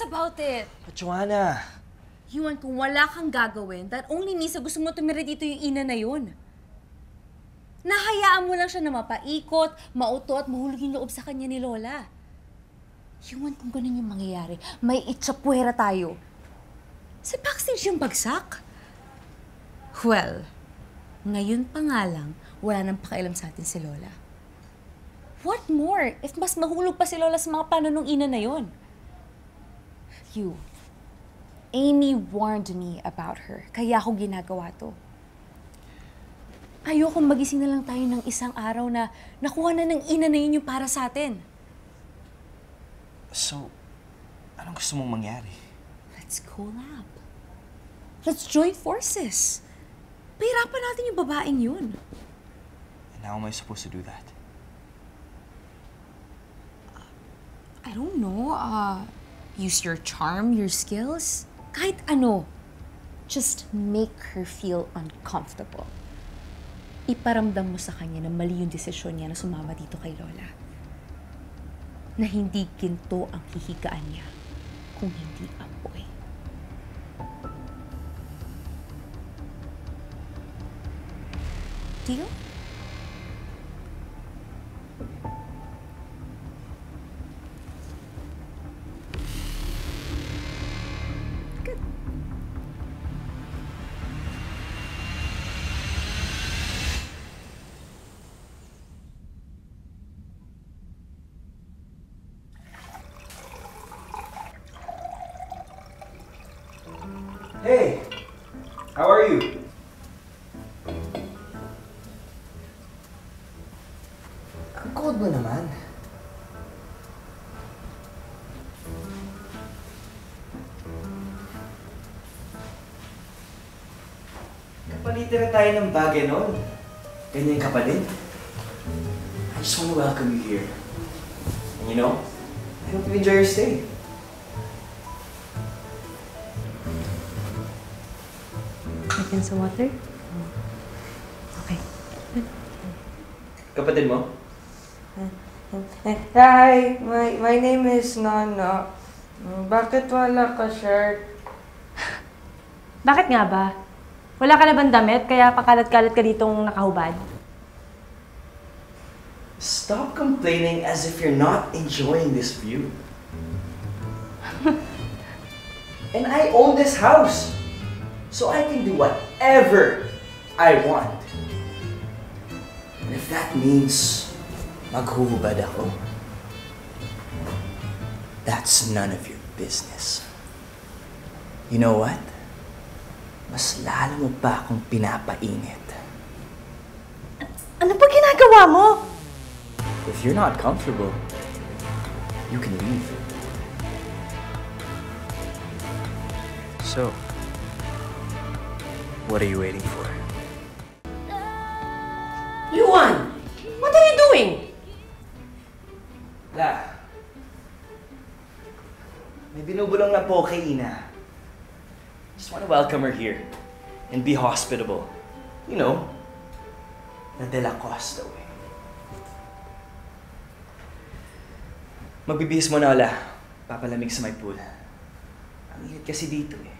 about it. But Joanna... Yuan, kung wala kang gagawin, that only means na gusto mo tumira dito yung ina na yun. Nahayaan mo lang siya na mapaikot, mauto at mahulog yung loob sa kanya ni Lola. Yuan, kung ganun yung mangyayari, may itsapuera tayo. Sa backstage yung bagsak. Well, ngayon pa nga lang, wala nang pakialam sa atin si Lola. What more if mas mahulog pa si Lola sa mga plano ng ina na yun? Amy warned me about her, kaya ako ginagawa to. Ayokong magising na lang tayo ng isang araw na nakuha na ng ina na yun yung para sa atin. So, anong gusto mong mangyari? Let's collab. Let's join forces. Pahirapan natin yung babaeng yun. And how am I supposed to do that? I don't know. Use your charm, your skills. Kahit ano. Just make her feel uncomfortable. Iparamdam mo sa kanya na mali yung desisyon niya na sumama dito kay Lola. Na hindi ginto ang hihigaan niya kung hindi apoy. Deal? Hey! How are you? Ang cold mo naman. Kapalitan na tayo ng bagay noon. Ganyan ka pa din. I just want to welcome you here. And you know, I hope you enjoy your stay. Again sa water? Okay. Kapatid mo? Hi, my name is Nana. Bakit wala ka shirt? Bakit nga ba? Wala ka na bang damit, kaya pakalat-kalat ka ditong nakahubad? Stop complaining as if you're not enjoying this view. And I own this house, so I can do whatever I want. And if that means maghuhubad ako, that's none of your business. You know what? Mas lalo mo pa akong pinapainit. Ano ba ginagawa mo? If you're not comfortable, you can leave. So, what are you waiting for? Yuan! What are you doing? La, may binubulong na po kay Ina. Just want to welcome her here and be hospitable. You know, the De La Costa way. Magbibihis mo na, La. Papalamig sa may pool. Ang init kasi dito eh.